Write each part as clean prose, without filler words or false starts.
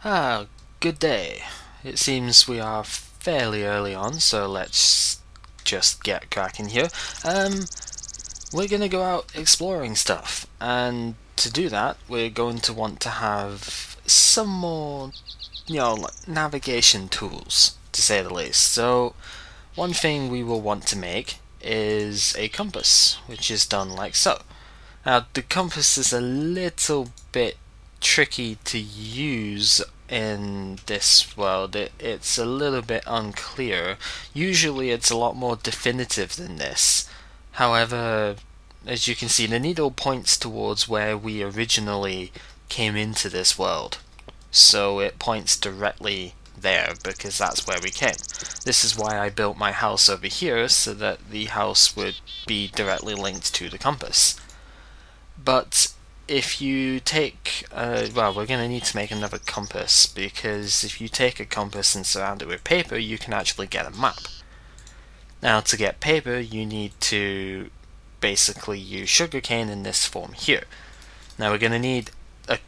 Ah, good day. It seems we are fairly early on, so let's just get cracking here. We're gonna go out exploring stuff, and to do that, we're going to want to have some more, like navigation tools, to say the least. So, one thing we will want to make is a compass, which is done like so. Now, the compass is a little bit tricky to use in this world. It's a little bit unclear. Usually it's a lot more definitive than this. However, as you can see, the needle points towards where we originally came into this world. So it points directly there because that's where we came. This is why I built my house over here, so that the house would be directly linked to the compass. But if you take, well, we're going to need to make another compass, because if you take a compass and surround it with paper, you can actually get a map. Now, to get paper, you need to basically use sugarcane in this form here. Now, we're going to need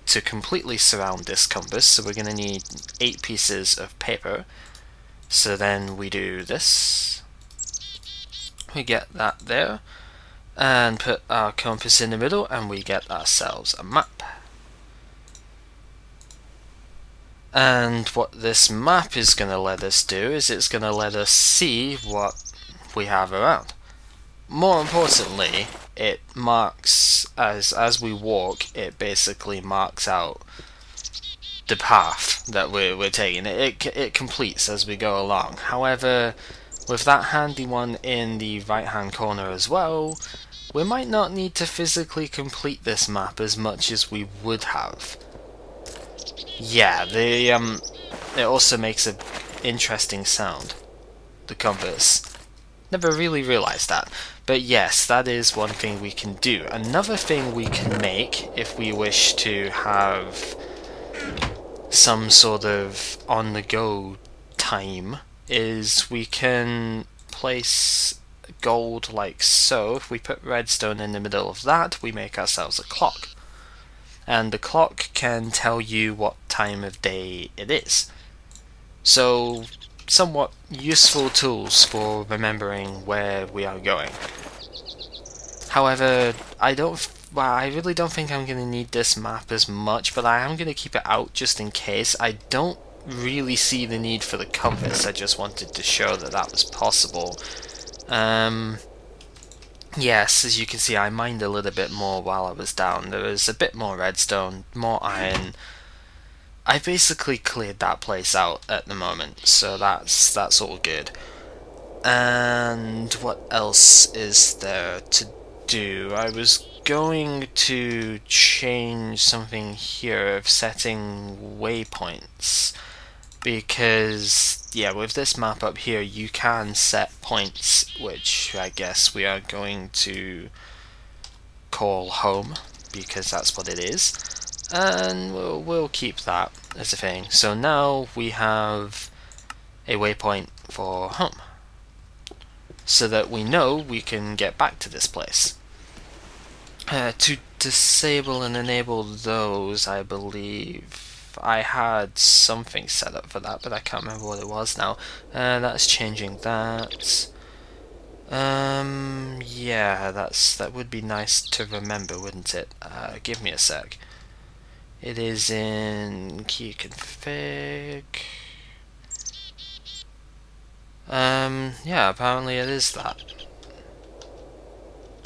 to completely surround this compass, so we're going to need 8 pieces of paper. So then we do this, we get that there, and put our compass in the middle, and we get ourselves a map. And what this map is going to let us do is it's going to let us see what we have around. More importantly, it marks, as we walk, it basically marks out the path that we're taking. It completes as we go along. However, with that handy one in the right hand corner as well, we might not need to physically complete this map as much as we would have. Yeah, it also makes an interesting sound, the compass. Never really realised that. But yes, that is one thing we can do. Another thing we can make, if we wish to have some sort of on-the-go time, is we can place gold like so. If we put redstone in the middle of that, we make ourselves a clock. And the clock can tell you what time of day it is. So, somewhat useful tools for remembering where we are going. However, I really don't think I'm going to need this map as much, but I am going to keep it out just in case. I don't really see the need for the compass. I just wanted to show that that was possible. Yes, as you can see, I mined a little bit more while I was down. There was a bit more redstone, more iron. I basically cleared that place out at the moment, so that's all good. And what else is there to do? I was going to change something here of setting waypoints, because yeah, with this map up here you can set points, which I guess we are going to call home, because that's what it is, and we'll keep that as a thing. So now we have a waypoint for home, so that we know we can get back to this place. To disable and enable those, I believe I had something set up for that, but I can't remember what it was now. That's changing that. Yeah, that would be nice to remember, wouldn't it? Give me a sec. It is in key config. Yeah, apparently it is that.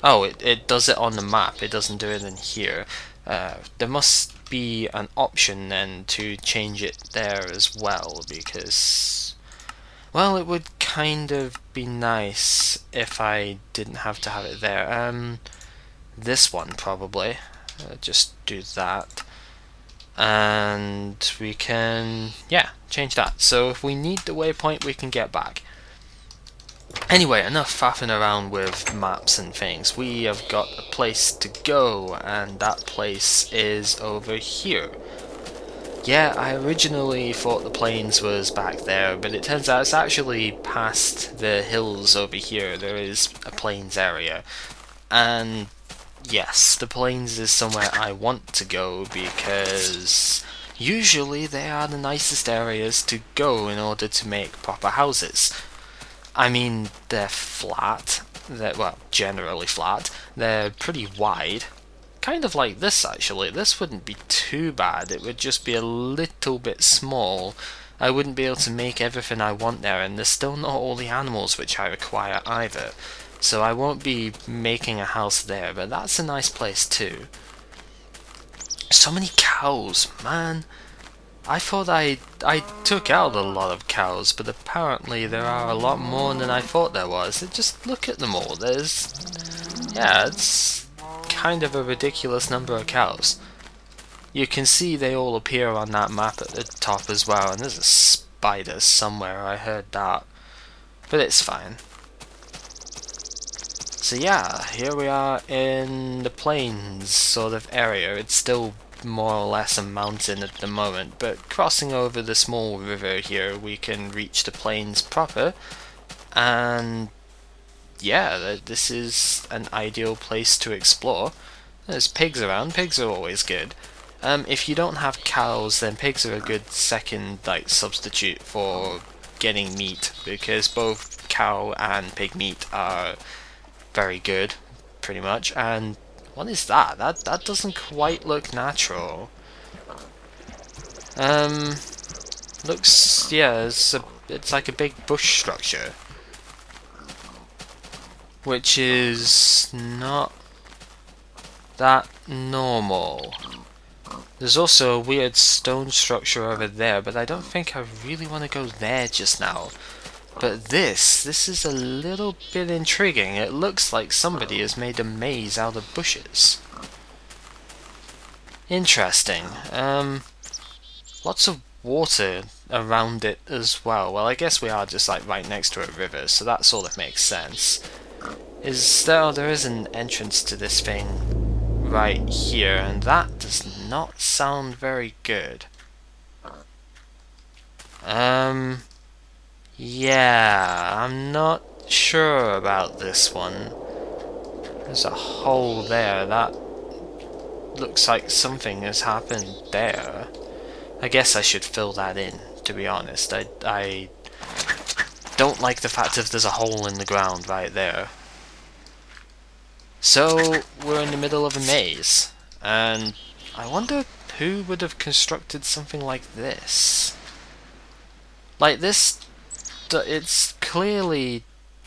Oh, it does it on the map, it doesn't do it in here. There must be an option then to change it there as well, because, well, it would kind of be nice if I didn't have to have it there. This one probably. Just do that. And we can, yeah, change that. So if we need the waypoint, we can get back. Anyway, enough faffing around with maps and things. We have got a place to go, and that place is over here. Yeah, I originally thought the plains was back there, but it turns out it's actually past the hills over here. There is a plains area. And yes, the plains is somewhere I want to go, because usually they are the nicest areas to go in order to make proper houses. I mean, they're flat, well, generally flat, they're pretty wide, kind of like this actually. This wouldn't be too bad, it would just be a little bit small. I wouldn't be able to make everything I want there, and there's still not all the animals which I require either. So I won't be making a house there, but that's a nice place too. So many cows, man. I thought I took out a lot of cows, but apparently there are a lot more than I thought there was. Just look at them all. Yeah, it's kind of a ridiculous number of cows. You can see they all appear on that map at the top as well, and there's a spider somewhere, I heard that. But it's fine. So yeah, here we are in the plains sort of area. It's still more or less a mountain at the moment, but crossing over the small river here we can reach the plains proper, and yeah, this is an ideal place to explore. There's pigs around. Pigs are always good. If you don't have cows, then pigs are a good second substitute for getting meat, because both cow and pig meat are very good, pretty much. And what is that? That doesn't quite look natural. Looks, yeah, it's like a big bush structure, which is not that normal. There's also a weird stone structure over there, but I don't think I really want to go there just now. But this is a little bit intriguing. It looks like somebody has made a maze out of bushes. Interesting. Lots of water around it as well. Well, I guess we are just right next to a river, so that sort of makes sense. There is an entrance to this thing right here, and that does not sound very good. Yeah, I'm not sure about this one. There's a hole there. That looks like something has happened there. I guess I should fill that in, to be honest. I don't like the fact that there's a hole in the ground right there. So, we're in the middle of a maze, and I wonder who would have constructed something like this. Like this, it's clearly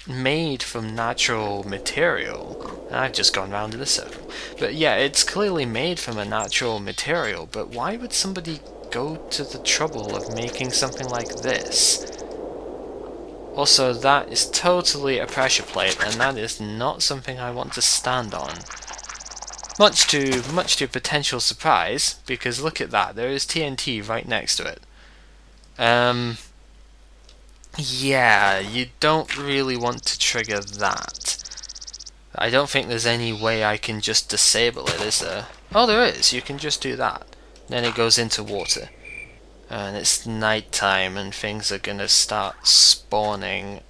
made from natural material. I've just gone round in a circle. But yeah, it's clearly made from a natural material, but why would somebody go to the trouble of making something like this? Also, that is totally a pressure plate, and that is not something I want to stand on. Much to potential surprise, because look at that, there is TNT right next to it. Yeah, you don't really want to trigger that. I don't think there's any way I can just disable it, is there? Oh, there is, you can just do that. Then it goes into water. And it's night time and things are gonna start spawning.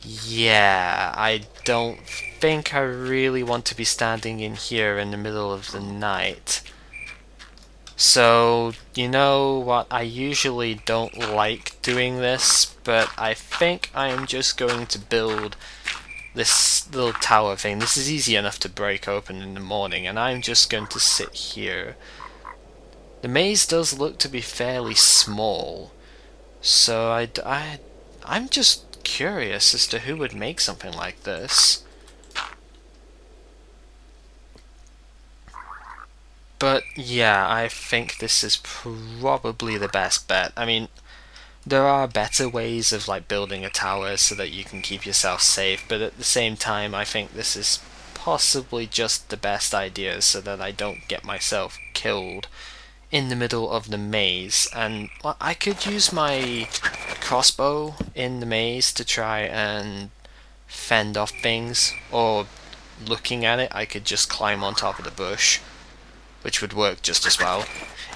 Yeah, I don't think I really want to be standing in here in the middle of the night. So, you know what, I usually don't like doing this, but I think I am just going to build this little tower thing. This is easy enough to break open in the morning, and I'm just going to sit here. The maze does look to be fairly small, so I'm just curious as to who would make something like this. But yeah, I think this is probably the best bet. I mean, there are better ways of building a tower so that you can keep yourself safe, but at the same time I think this is possibly just the best idea so that I don't get myself killed in the middle of the maze. And well, I could use my crossbow in the maze to try and fend off things, or looking at it I could just climb on top of the bush, which would work just as well.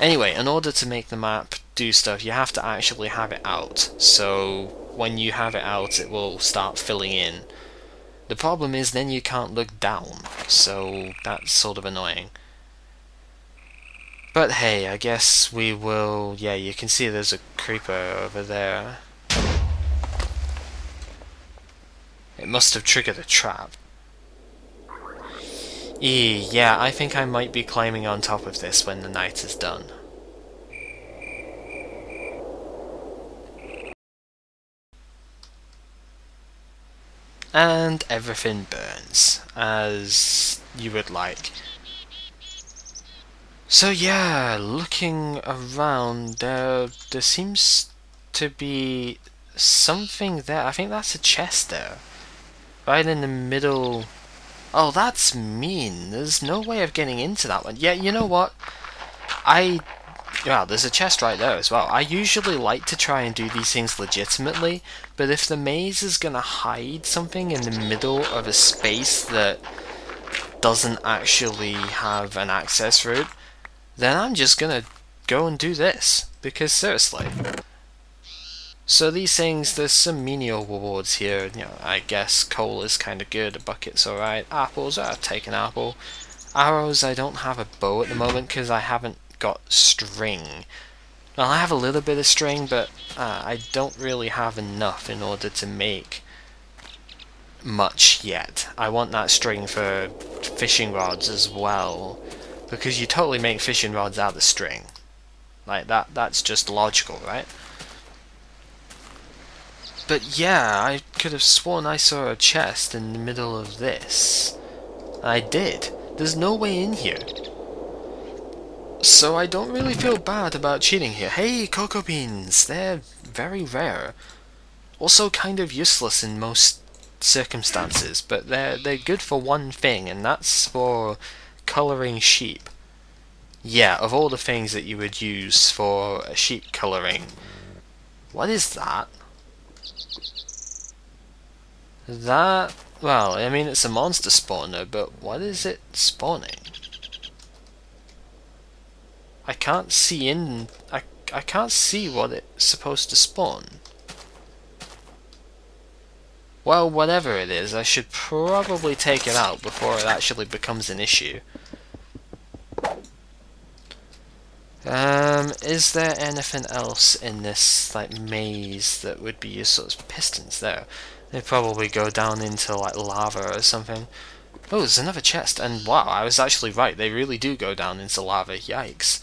Anyway, in order to make the map do stuff, you have to actually have it out. So when you have it out, it will start filling in. The problem is then you can't look down, so that's sort of annoying. But hey, I guess we will... Yeah, you can see there's a creeper over there. It must have triggered a trap. Yeah, I think I might be climbing on top of this when the night is done. And everything burns, as you would like. So yeah, looking around, there seems to be something there. I think that's a chest there. Right in the middle. Oh, that's mean. There's no way of getting into that one. Yeah, you know what? Well, there's a chest right there as well. I usually like to try and do these things legitimately, but if the maze is gonna hide something in the middle of a space that doesn't actually have an access route, then I'm just gonna go and do this, because seriously. So these things, there's some menial rewards here. You know, I guess coal is kind of good, a bucket's alright, apples, I'll take an apple. Arrows, I don't have a bow at the moment because I haven't got string. Well, I have a little bit of string, but I don't really have enough in order to make much yet. I want that string for fishing rods as well, because you totally make fishing rods out of string. Like that's just logical, right? But yeah, I could have sworn I saw a chest in the middle of this. I did. There's no way in here. So I don't really feel bad about cheating here. Hey, cocoa beans! They're very rare. Also kind of useless in most circumstances, but they're good for one thing, and that's for colouring sheep. Yeah, of all the things that you would use for a sheep colouring. What is that? That... Well, I mean it's a monster spawner, but what is it spawning? I can't see in... I can't see what it's supposed to spawn. Well, whatever it is, I should probably take it out before it actually becomes an issue. Is there anything else in this, like, maze that would be useful? As pistons there. They probably go down into, like, lava or something. Oh, there's another chest, and wow, I was actually right, they really do go down into lava, yikes.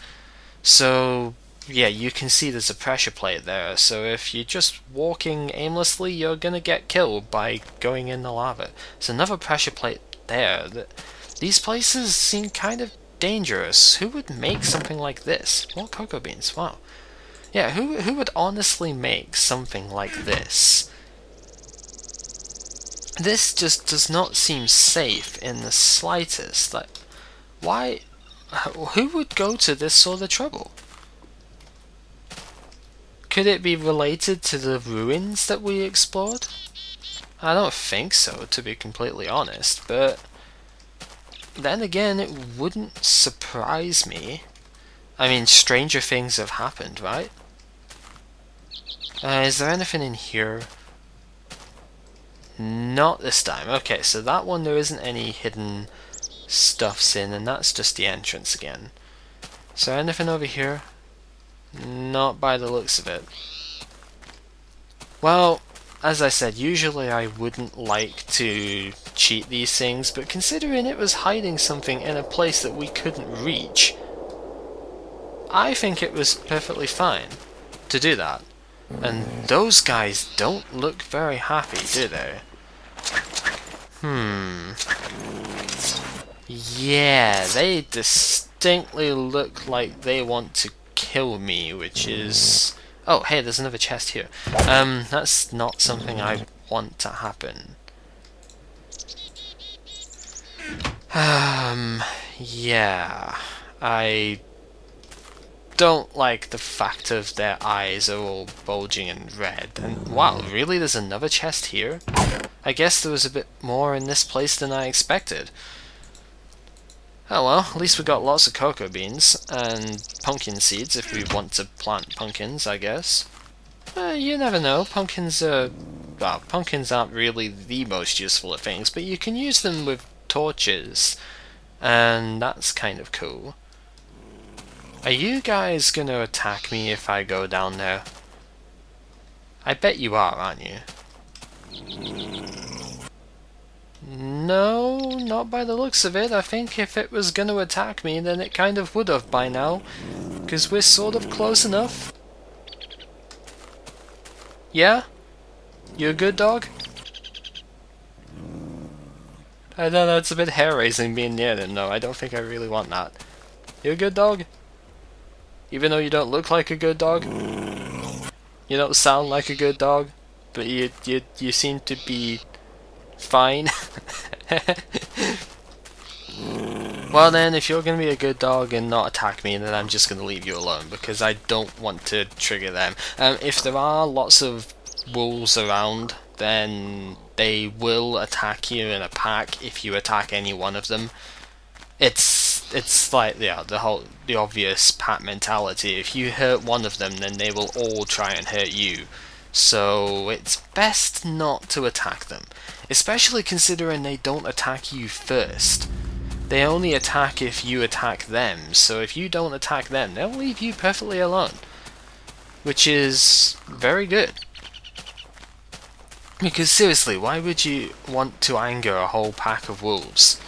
So, yeah, you can see there's a pressure plate there, so if you're just walking aimlessly, you're gonna get killed by going in the lava. There's another pressure plate there. These places seem kind of dangerous. Who would make something like this? More cocoa beans, wow. Yeah, who would honestly make something like this? This just does not seem safe in the slightest. Like, why? Who would go to this sort of trouble? Could it be related to the ruins that we explored? I don't think so, to be completely honest, but then again, it wouldn't surprise me. I mean, stranger things have happened, right? Is there anything in here? Not this time. Okay, so that one there isn't any hidden stuffs in, and that's just the entrance again. Is there anything over here? Not by the looks of it. Well, as I said, usually I wouldn't like to cheat these things, but considering it was hiding something in a place that we couldn't reach, I think it was perfectly fine to do that. And those guys don't look very happy, do they? Yeah, they distinctly look like they want to kill me, which is... Oh, hey, there's another chest here. That's not something I want to happen. Yeah, I don't like the fact of their eyes are all bulging and red. And wow, really, there's another chest here? I guess there was a bit more in this place than I expected. Oh well, at least we got lots of cocoa beans, and pumpkin seeds if we want to plant pumpkins, I guess. You never know, pumpkins are... Well, pumpkins aren't really the most useful of things, but you can use them with torches, and that's kind of cool. Are you guys gonna attack me if I go down there? I bet you are, aren't you? No, not by the looks of it. I think if it was gonna attack me, then it kind of would have by now. Because we're sort of close enough. Yeah? You a good dog? I don't know, it's a bit hair-raising being near them, though. I don't think I really want that. You a good dog? Even though you don't look like a good dog? You don't sound like a good dog? But you seem to be fine. Well then, if you're gonna be a good dog and not attack me, then I'm just gonna leave you alone, because I don't want to trigger them. If there are lots of wolves around, then they will attack you in a pack if you attack any one of them. It's like, yeah, the obvious pack mentality. If you hurt one of them, then they will all try and hurt you. So it's best not to attack them, especially considering they don't attack you first. They only attack if you attack them, so if you don't attack them, they'll leave you perfectly alone. Which is very good. Because seriously, why would you want to anger a whole pack of wolves?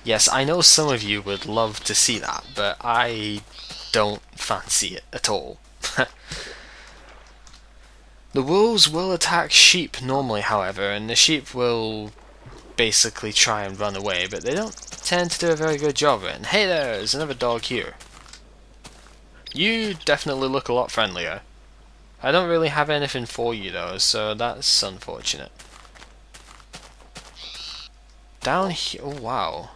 Yes, I know some of you would love to see that, but I don't fancy it at all. The wolves will attack sheep normally, however, and the sheep will basically try and run away, but they don't tend to do a very good job of it. And hey, there's another dog here. You definitely look a lot friendlier. I don't really have anything for you though, so that's unfortunate. Down here, oh wow.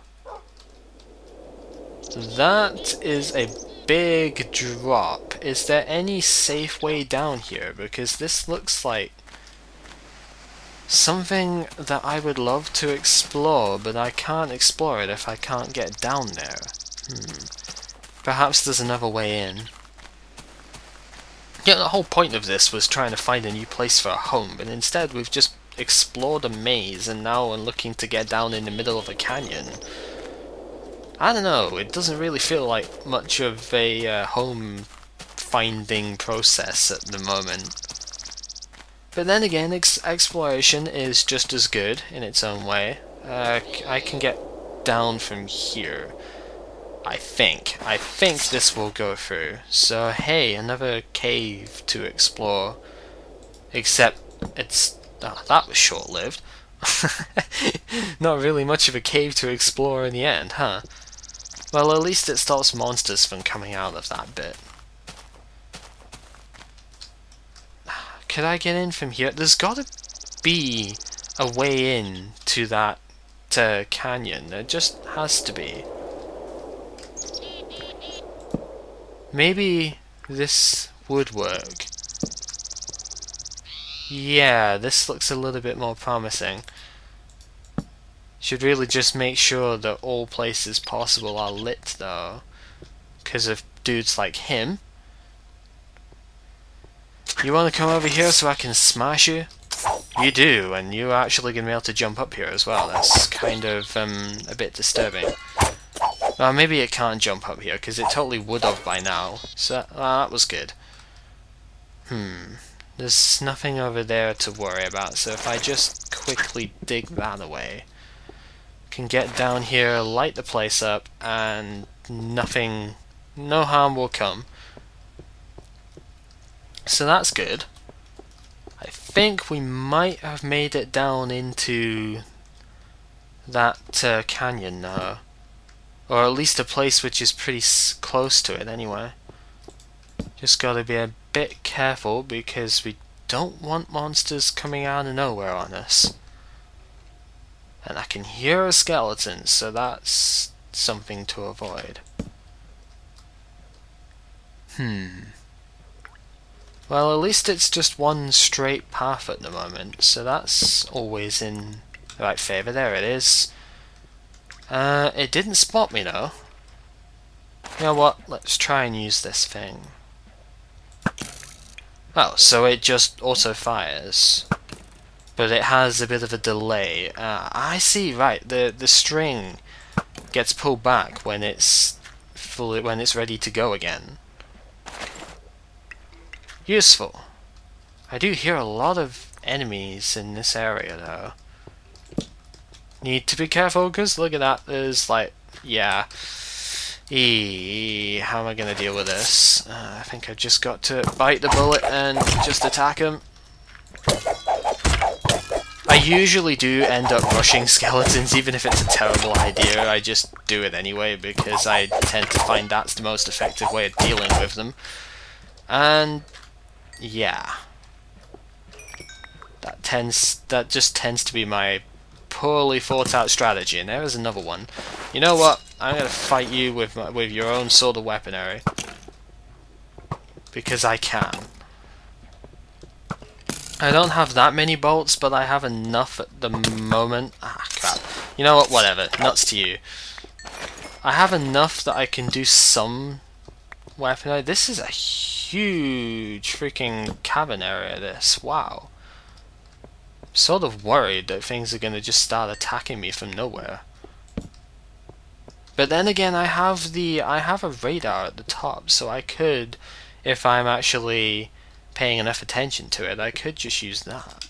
That is a big drop. Is there any safe way down here? Because this looks like something that I would love to explore, but I can't explore it if I can't get down there. Perhaps there's another way in. Yeah, the whole point of this was trying to find a new place for a home, but instead we've just explored a maze and now we're looking to get down in the middle of a canyon. I don't know, it doesn't really feel like much of a home finding process at the moment. But then again, exploration is just as good in its own way. I can get down from here. I think this will go through. So hey, another cave to explore. Except it's... oh, that was short-lived. Not really much of a cave to explore in the end, huh? Well, at least it stops monsters from coming out of that bit. Could I get in from here? There's gotta be a way in to that canyon. There just has to be. Maybe this would work. Yeah, this looks a little bit more promising. Should really just make sure that all places possible are lit though, because of dudes like him. You want to come over here so I can smash you? You do, and you're actually going to be able to jump up here as well. That's kind of a bit disturbing. Well, maybe it can't jump up here, because it totally would have by now. So that was good. There's nothing over there to worry about, so if I just quickly dig that away, can get down here, light the place up, and nothing, no harm will come. So that's good. I think we might have made it down into that canyon now. Or at least a place which is pretty close to it anyway. Just gotta be a bit careful because we don't want monsters coming out of nowhere on us. And I can hear a skeleton, so that's something to avoid. Well, at least it's just one straight path at the moment, so that's always in the right favour. There it is. It didn't spot me though. You know what, let's try and use this thing. Oh, so it just auto fires. But it has a bit of a delay. I see, right, the string gets pulled back when it's when it's ready to go again. Useful. I do hear a lot of enemies in this area though. Need to be careful because look at that, there's like, yeah. How am I going to deal with this? I think I've just got to bite the bullet and just attack him. I usually do end up rushing skeletons even if it's a terrible idea. I just do it anyway because I tend to find that's the most effective way of dealing with them. And yeah. That just tends to be my poorly thought out strategy. And there is another one. You know what? I'm gonna fight you with your own sort of weaponry because I can. I don't have that many bolts, but I have enough at the moment. Ah, crap. You know what? Whatever. Nuts to you. I have enough that I can do some weaponry. This is a huge freaking cavern area. This. Wow. Sort of worried that things are gonna just start attacking me from nowhere. But then again, I have a radar at the top, so I could, if I'm actually paying enough attention to it, I could just use that.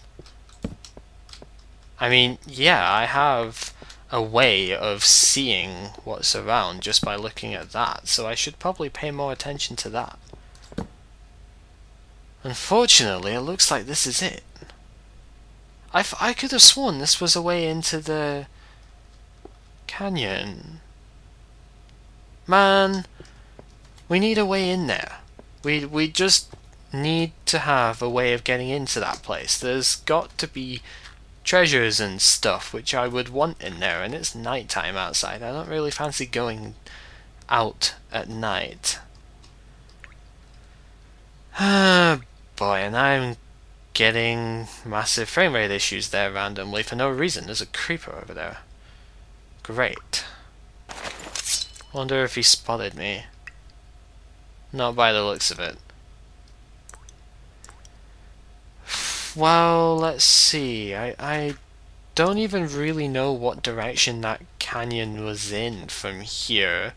I mean, yeah, I have a way of seeing what's around just by looking at that, so I should probably pay more attention to that. Unfortunately, it looks like this is it. I could have sworn this was a way into the canyon. Man, we need a way in there. We just need to have a way of getting into that place. There's got to be treasures and stuff which I would want in there, and it's nighttime outside. I don't really fancy going out at night. Ah, boy, and I'm getting massive frame rate issues there randomly for no reason. There's a creeper over there. Great. Wonder if he spotted me. Not by the looks of it. Well, let's see. I don't even really know what direction that canyon was in from here.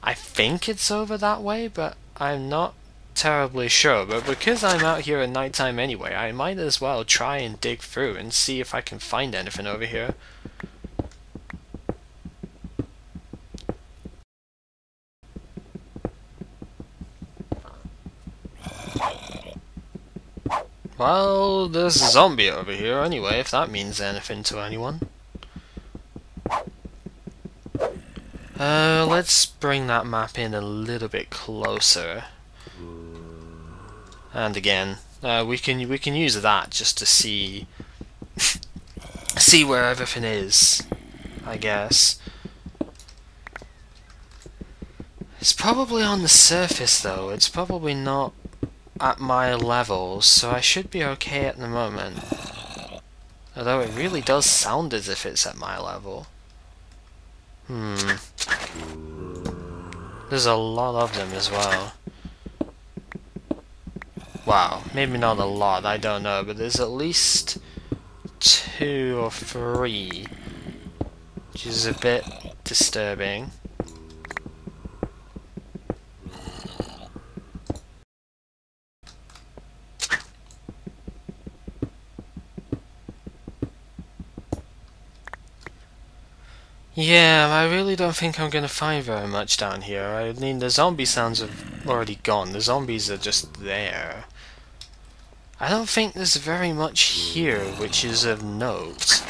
I think it's over that way, but I'm not terribly sure. But because I'm out here at nighttime anyway, I might as well try and dig through and see if I can find anything over here. Well, there's a zombie over here anyway, if that means anything to anyone. Let's bring that map in a little bit closer. And again, we can use that just to see see where everything is, I guess. It's probably on the surface though. It's probably not at my level, so I should be okay at the moment. Although it really does sound as if it's at my level. There's a lot of them as well. Wow, maybe not a lot, I don't know, but there's at least 2 or 3, which is a bit disturbing. Yeah, I really don't think I'm gonna find very much down here. I mean, the zombie sounds have already gone. The zombies are just there. I don't think there's very much here which is of note.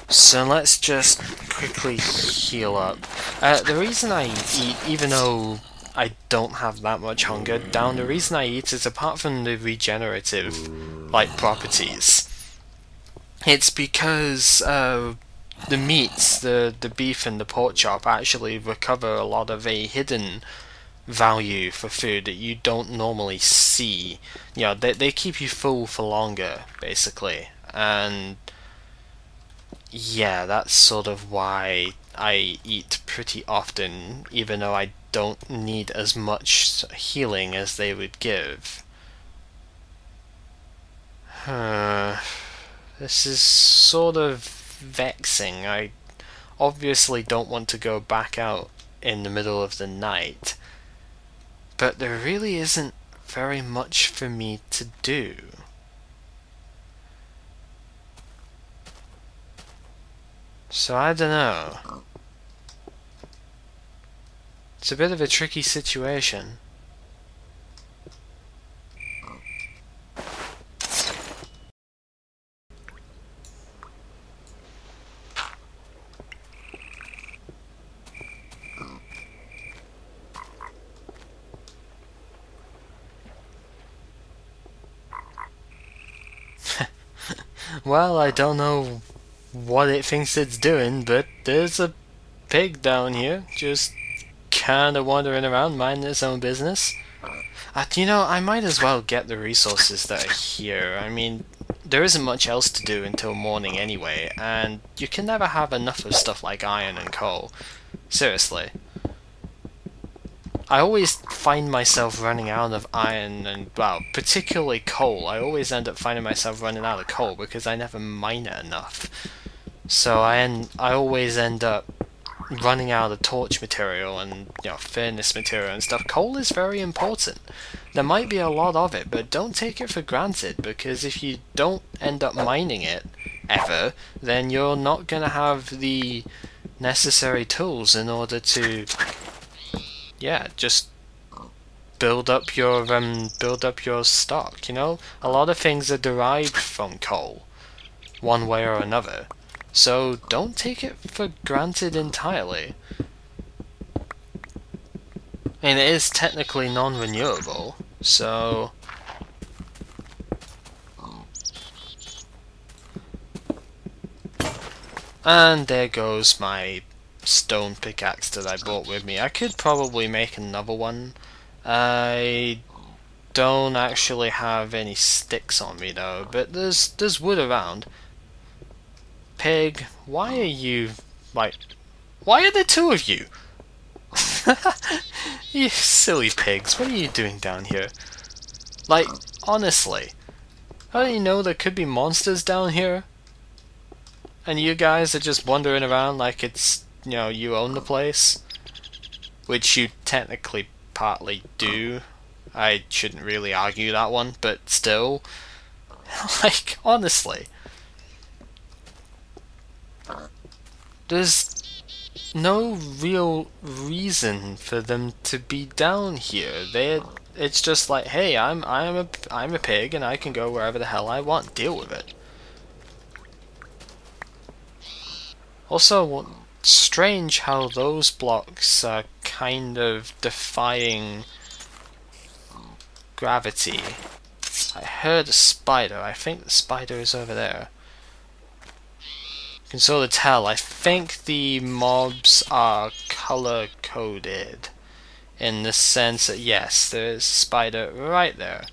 So let's just quickly heal up. The reason I eat, even though I don't have that much hunger down, the reason I eat is apart from the regenerative, like, properties. It's because, the meats, the beef and the pork chop actually recover a lot of a hidden value for food that you don't normally see. You know, they keep you full for longer, basically. And yeah, that's sort of why I eat pretty often, even though I don't need as much healing as they would give. This is sort of vexing. I obviously don't want to go back out in the middle of the night, but there really isn't very much for me to do. So I don't know. It's a bit of a tricky situation. Well, I don't know what it thinks it's doing, but there's a pig down here, just kinda wandering around, minding its own business. You know, I might as well get the resources that are here. I mean, there isn't much else to do until morning anyway, and you can never have enough of stuff like iron and coal. Seriously. I always find myself running out of iron and, well, particularly coal. I always end up finding myself running out of coal because I never mine it enough. So I always end up running out of torch material and, you know, furnace material and stuff. Coal is very important. There might be a lot of it, but don't take it for granted, because if you don't end up mining it ever, then you're not gonna have the necessary tools in order to, yeah, just build up your stock. You know, a lot of things are derived from coal, one way or another. So don't take it for granted entirely. I mean, it is technically non-renewable, so... And there goes my stone pickaxe that I brought with me. I could probably make another one. I don't actually have any sticks on me though, but there's wood around. Pig, why are you, like, why are there two of you? You silly pigs, what are you doing down here? Like, honestly, don't you know there could be monsters down here? And you guys are just wandering around like it's, you know, you own the place? Which you technically partly do. I shouldn't really argue that one, but still. Like, honestly. There's no real reason for them to be down here. It's just like, hey, I'm a pig and I can go wherever the hell I want. Deal with it. Also, strange how those blocks are kind of defying gravity. I heard a spider. I think the spider is over there. You can sort of tell. I think the mobs are color-coded in the sense that, yes, there is a spider right there.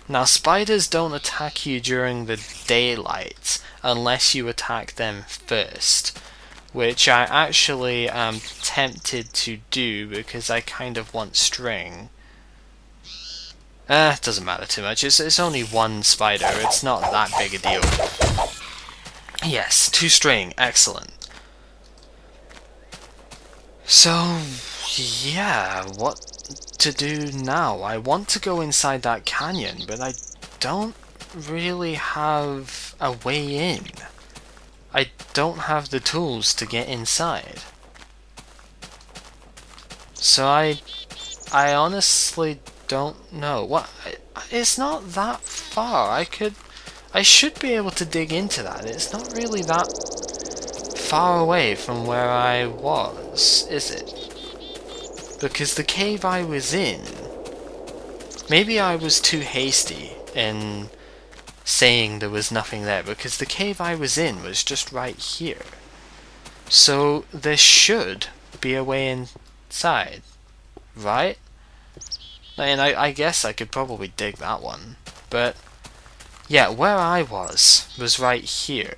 Now, spiders don't attack you during the daylight unless you attack them first, which I actually am tempted to do because I kind of want string. It doesn't matter too much. It's only one spider. It's not that big a deal. Yes, 2 string. Excellent. So, yeah, what to do now? I want to go inside that canyon, but I don't really have a way in. I don't have the tools to get inside. So I honestly don't know. What? It's not that far. I should be able to dig into that. It's not really that far away from where I was, is it? Because the cave I was in, maybe I was too hasty in saying there was nothing there, because the cave I was in was just right here. So there should be a way inside, right? And I guess I could probably dig that one, but yeah, where I was right here.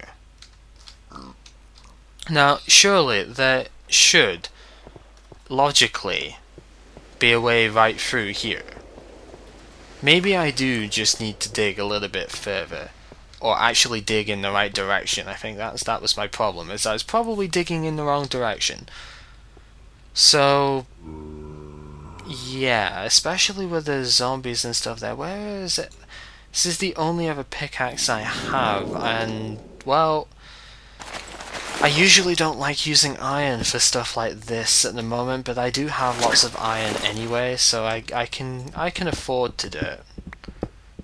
Now, surely there should, logically, be a way right through here. Maybe I do just need to dig a little bit further, or actually dig in the right direction. I think that was my problem, is I was probably digging in the wrong direction. So, yeah, especially with the zombies and stuff there. Where is it? This is the only other pickaxe I have, and, well, I usually don't like using iron for stuff like this at the moment, but I do have lots of iron anyway, so I can afford to do it.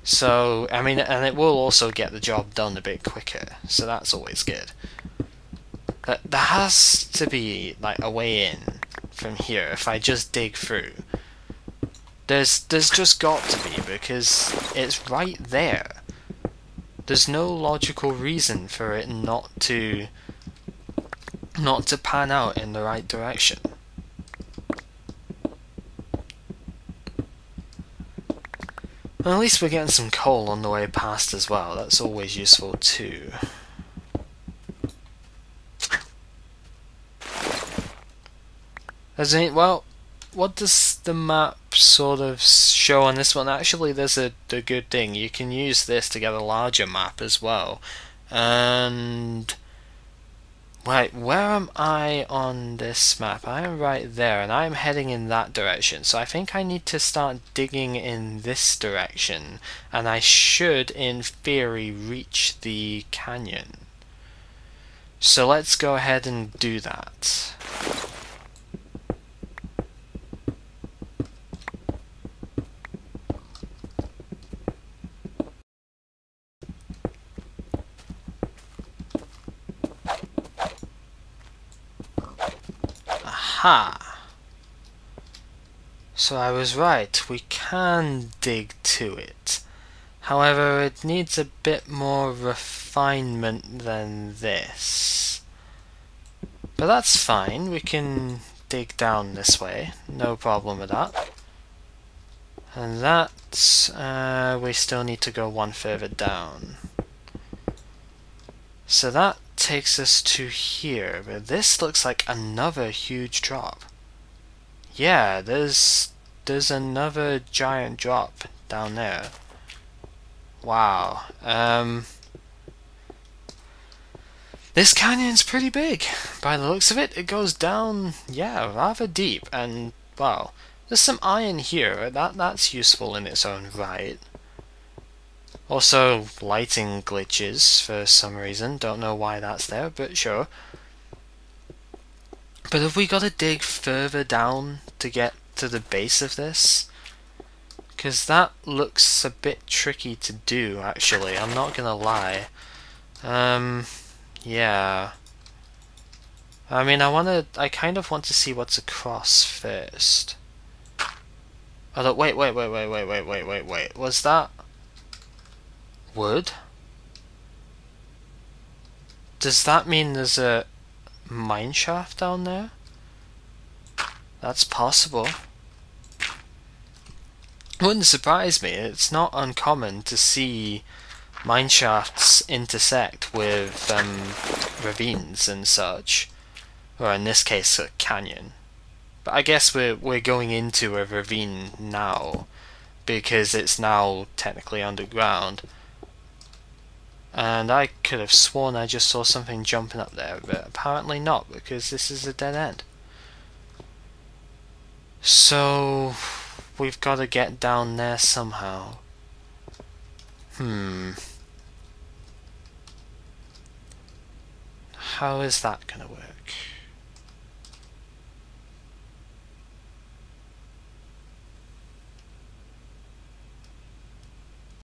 So, I mean, and it will also get the job done a bit quicker, so that's always good. But there has to be, like, a way in from here if I just dig through. There's just got to be, because it's right there. There's no logical reason for it not to pan out in the right direction. Well, at least we're getting some coal on the way past as well. That's always useful too. Well, what does the map sort of show on this one? Actually, there's a good thing. You can use this to get a larger map as well. And right, where am I on this map? I am right there, and I'm heading in that direction. So I think I need to start digging in this direction, and I should, in theory, reach the canyon. So let's go ahead and do that. Aha! So I was right, we can dig to it. However, it needs a bit more refinement than this. But that's fine, we can dig down this way, no problem with that. And that, we still need to go one further down. So that takes us to here, but this looks like another huge drop. Yeah, there's another giant drop down there. Wow. This canyon's pretty big. By the looks of it, it goes down, yeah, rather deep, and, wow, there's some iron here. That's useful in its own right. Also, lighting glitches for some reason. Don't know why that's there, but sure. But have we got to dig further down to get to the base of this? Because that looks a bit tricky to do, actually. I'm not gonna lie. Yeah. I mean, I kind of want to see what's across first. Although, wait. Was that wood? Does that mean there's a mine shaft down there? That's possible. Wouldn't surprise me. It's not uncommon to see mine shafts intersect with ravines and such, or in this case a canyon. But I guess we're going into a ravine now because it's now technically underground. And I could have sworn I just saw something jumping up there, but apparently not, because this is a dead end. So we've got to get down there somehow. How is that gonna work?